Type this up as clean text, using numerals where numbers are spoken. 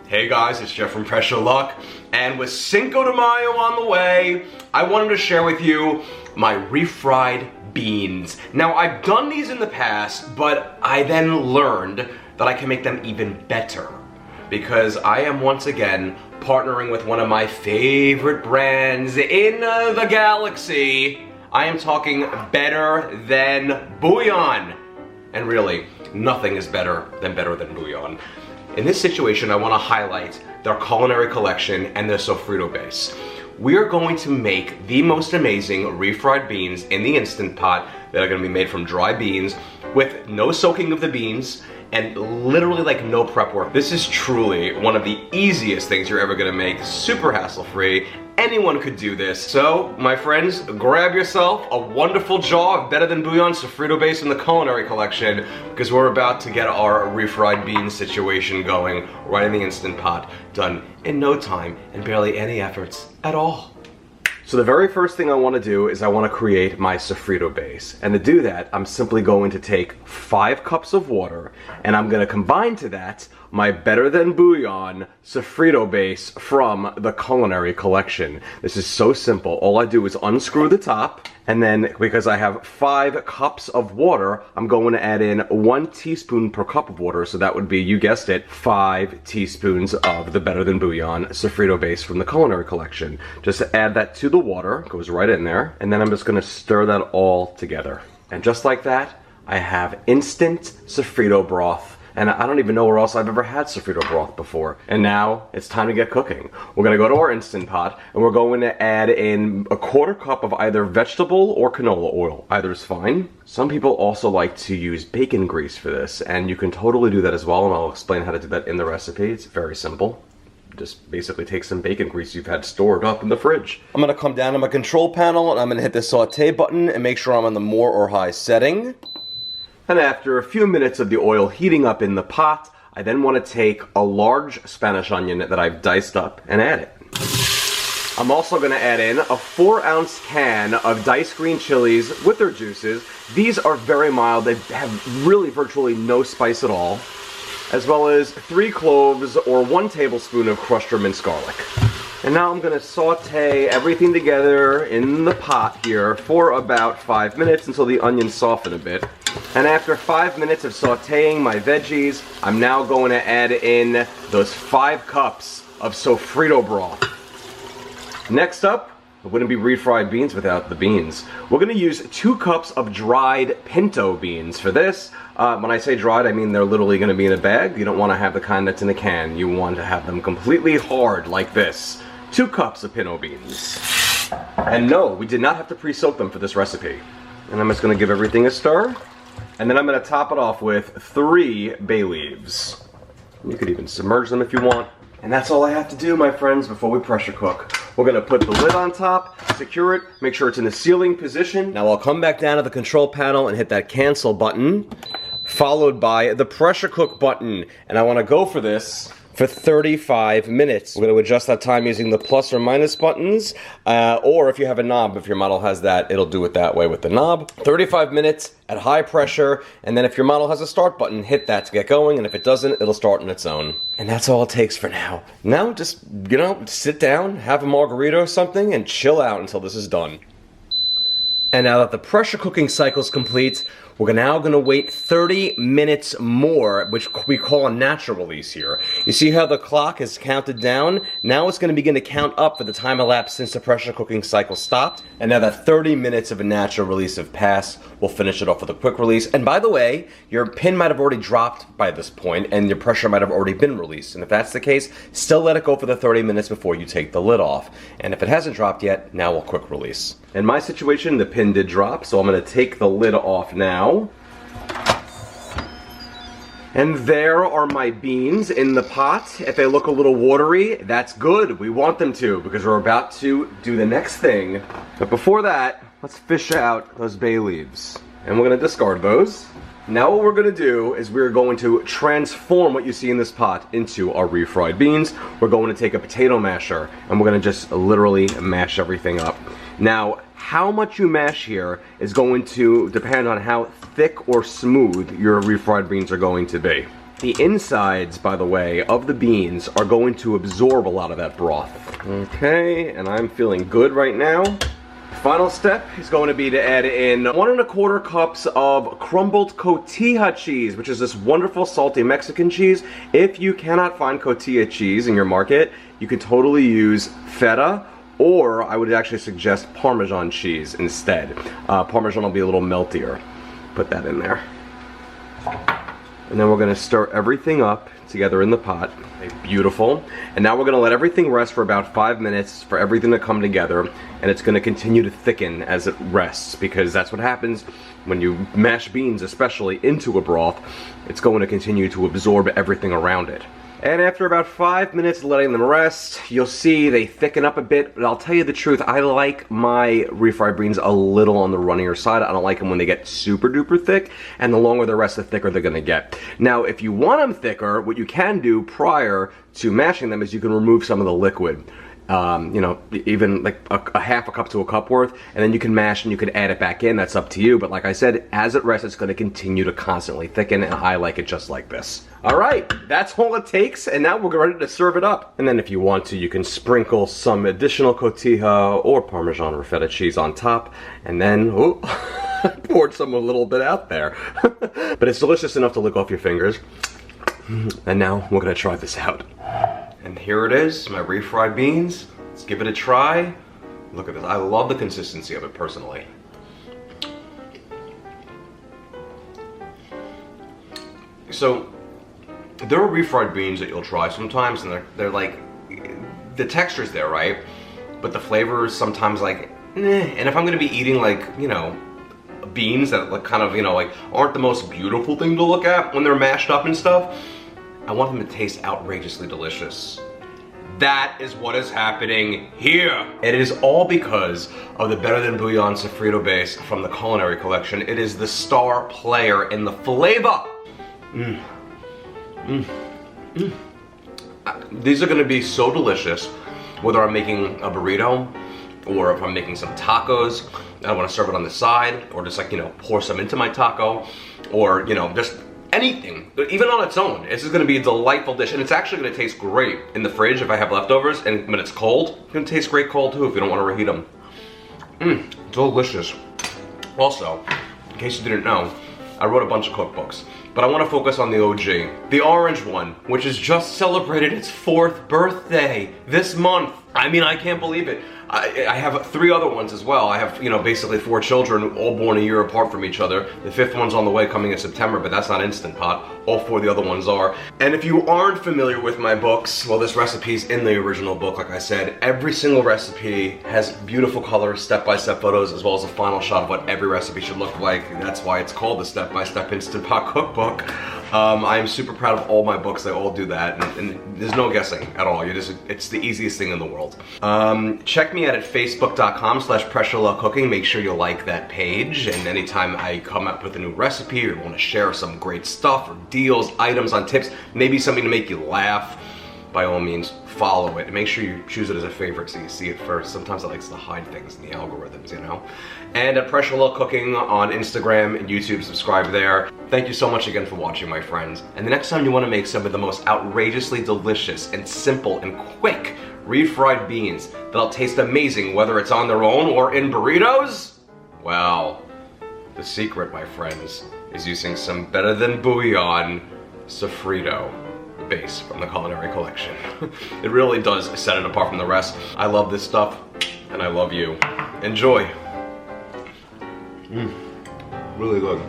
Hey guys, it's Jeff from Pressure Luck, and with Cinco de Mayo on the way, I wanted to share with you my refried beans. Now, I've done these in the past, but I then learned that I can make them even better because I am once again partnering with one of my favorite brands in the galaxy. I am talking Better Than Bouillon. And really, nothing is better than Bouillon. In this situation, I want to highlight their Culinary Collection and their Sofrito base. We are going to make the most amazing refried beans in the Instant Pot that are going to be made from dry beans with no soaking of the beans and literally like no prep work. This is truly one of the easiest things you're ever going to make, super hassle-free. Anyone could do this. So, my friends, grab yourself a wonderful jar of Better Than Bouillon Sofrito base from the Culinary Collection because we're about to get our refried beans situation going right in the Instant Pot, done in no time and barely any efforts at all. So the very first thing I want to do is I want to create my Sofrito base. And to do that, I'm simply going to take 5 cups of water and I'm going to combine to that my Better Than Bouillon Sofrito base from the Culinary Collection. This is so simple. All I do is unscrew the top, and then because I have 5 cups of water, I'm going to add in 1 teaspoon per cup of water, so that would be, you guessed it, 5 teaspoons of the Better Than Bouillon Sofrito base from the Culinary Collection. Just add that to the water, goes right in there, and then I'm just going to stir that all together. And just like that, I have instant Sofrito broth. And I don't even know where else I've ever had Sofrito broth before. And now it's time to get cooking. We're gonna go to our Instant Pot and we're going to add in a 1/4 cup of either vegetable or canola oil. Either is fine. Some people also like to use bacon grease for this, and you can totally do that as well, and I'll explain how to do that in the recipe. It's very simple. Just basically take some bacon grease you've had stored up in the fridge. I'm gonna come down to my control panel and I'm gonna hit the saute button and make sure I'm on the more or high setting. And after a few minutes of the oil heating up in the pot, I then want to take a large Spanish onion that I've diced up and add it. I'm also going to add in a 4-ounce can of diced green chilies with their juices. These are very mild. They have really virtually no spice at all. As well as 3 cloves or 1 tablespoon of crushed or minced garlic. And now I'm going to saute everything together in the pot here for about 5 minutes until the onions soften a bit. And after 5 minutes of sauteing my veggies, I'm now going to add in those 5 cups of Sofrito broth. Next up, it wouldn't be refried beans without the beans. We're going to use 2 cups of dried pinto beans for this. When I say dried, I mean they're literally going to be in a bag. You don't want to have the kind that's in a can. You want to have them completely hard like this. 2 cups of pinto beans. And no, we did not have to pre-soak them for this recipe. And I'm just going to give everything a stir. And then I'm going to top it off with 3 bay leaves. You could even submerge them if you want. And that's all I have to do, my friends, before we pressure cook. We're going to put the lid on top, secure it, make sure it's in a sealing position. Now I'll come back down to the control panel and hit that cancel button, followed by the pressure cook button. And I want to go for this for 35 minutes. We're going to adjust that time using the plus or minus buttons, or if you have a knob, if your model has that, it'll do it that way with the knob. 35 minutes at high pressure, and then if your model has a start button, hit that to get going, and if it doesn't, it'll start on its own. And that's all it takes for now. Now just, sit down, have a margarita or something, and chill out until this is done. And now that the pressure cooking cycle is complete, we're now going to wait 30 minutes more, which we call a natural release here. You see how the clock is counted down? Now it's going to begin to count up for the time elapsed since the pressure cooking cycle stopped. And now that 30 minutes of a natural release have passed, we'll finish it off with a quick release. And by the way, your pin might have already dropped by this point, and your pressure might have already been released. And if that's the case, still let it go for the 30 minutes before you take the lid off. And if it hasn't dropped yet, now we'll quick release. In my situation, the pin did drop, so I'm going to take the lid off now. And there are my beans in the pot. If they look a little watery, that's good. We want them to, because we're about to do the next thing. But before that, let's fish out those bay leaves. And we're going to discard those. Now what we're going to do is we're going to transform what you see in this pot into our refried beans. We're going to take a potato masher, and we're going to just literally mash everything up. Now, how much you mash here is going to depend on how thick or smooth your refried beans are going to be. The insides, by the way, of the beans are going to absorb a lot of that broth. Okay, and I'm feeling good right now. Final step is going to be to add in 1 1/4 cups of crumbled cotija cheese, which is this wonderful salty Mexican cheese. If you cannot find cotija cheese in your market, you can totally use feta, or I would actually suggest Parmesan cheese instead. Parmesan will be a little meltier. Put that in there. And then we're going to stir everything up together in the pot. Okay, beautiful. And now we're going to let everything rest for about 5 minutes for everything to come together, and it's going to continue to thicken as it rests, because that's what happens when you mash beans, especially, into a broth. It's going to continue to absorb everything around it. And after about 5 minutes letting them rest, you'll see they thicken up a bit, but I'll tell you the truth, I like my refried beans a little on the runnier side. I don't like them when they get super duper thick, and the longer they rest, the thicker they're gonna get. Now, if you want them thicker, what you can do prior to mashing them is you can remove some of the liquid. You know, even like a half a cup to a cup worth, and then you can mash and you can add it back in. That's up to you, but like I said, as it rests, it's going to continue to constantly thicken, and I like it just like this. Alright, that's all it takes, and now we're ready to serve it up. And then if you want to, you can sprinkle some additional cotija or Parmesan or feta cheese on top, and then, oh, poured some a little bit out there. But it's delicious enough to lick off your fingers. And now we're going to try this out. And here it is, my refried beans. Let's give it a try. Look at this. I love the consistency of it personally. So, there are refried beans that you'll try sometimes, and they're like, the texture's there, right? But the flavor is sometimes like, eh. And if I'm gonna be eating like, you know, beans that like kind of, you know, like aren't the most beautiful thing to look at when they're mashed up and stuff, I want them to taste outrageously delicious. That is what is happening here. And it is all because of the Better Than Bouillon Sofrito base from the Culinary Collection. It is the star player in the flavor. These are gonna be so delicious, whether I'm making a burrito, or if I'm making some tacos, and I wanna serve it on the side, or just like, you know, pour some into my taco, or, you know, just anything, even on its own. This is gonna be a delightful dish, and it's actually gonna taste great in the fridge if I have leftovers, and when it's cold, it's gonna taste great cold too if you don't wanna reheat them. Delicious. Also, in case you didn't know, I wrote a bunch of cookbooks, but I wanna focus on the OG. The orange one, which has just celebrated its 4th birthday this month. I mean, I can't believe it. I have 3 other ones as well. I have, you know, basically 4 children, all born a year apart from each other. The 5th one's on the way, coming in September, but that's not Instant Pot. All 4 of the other ones are. And if you aren't familiar with my books, well, this recipe's in the original book, like I said. Every single recipe has beautiful colors, step-by-step photos, as well as a final shot of what every recipe should look like. That's why it's called the Step-by-Step Instant Pot Cookbook. I am super proud of all my books. They all do that, and there's no guessing at all. It's the easiest thing in the world. Check me out at facebook.com/pressureluckcooking. Make sure you like that page, and anytime I come up with a new recipe or want to share some great stuff or deals, items on tips, maybe something to make you laugh, by all means, follow it. And make sure you choose it as a favorite so you see it first. Sometimes it likes to hide things in the algorithms, you know? And at Pressure Luck Cooking on Instagram and YouTube, subscribe there. Thank you so much again for watching, my friends. And the next time you want to make some of the most outrageously delicious and simple and quick refried beans that'll taste amazing, whether it's on their own or in burritos, well, the secret, my friends, is using some Better Than Bouillon Sofrito base from the Culinary Collection. It really does set it apart from the rest. I love this stuff, and I love you. Enjoy. Really good.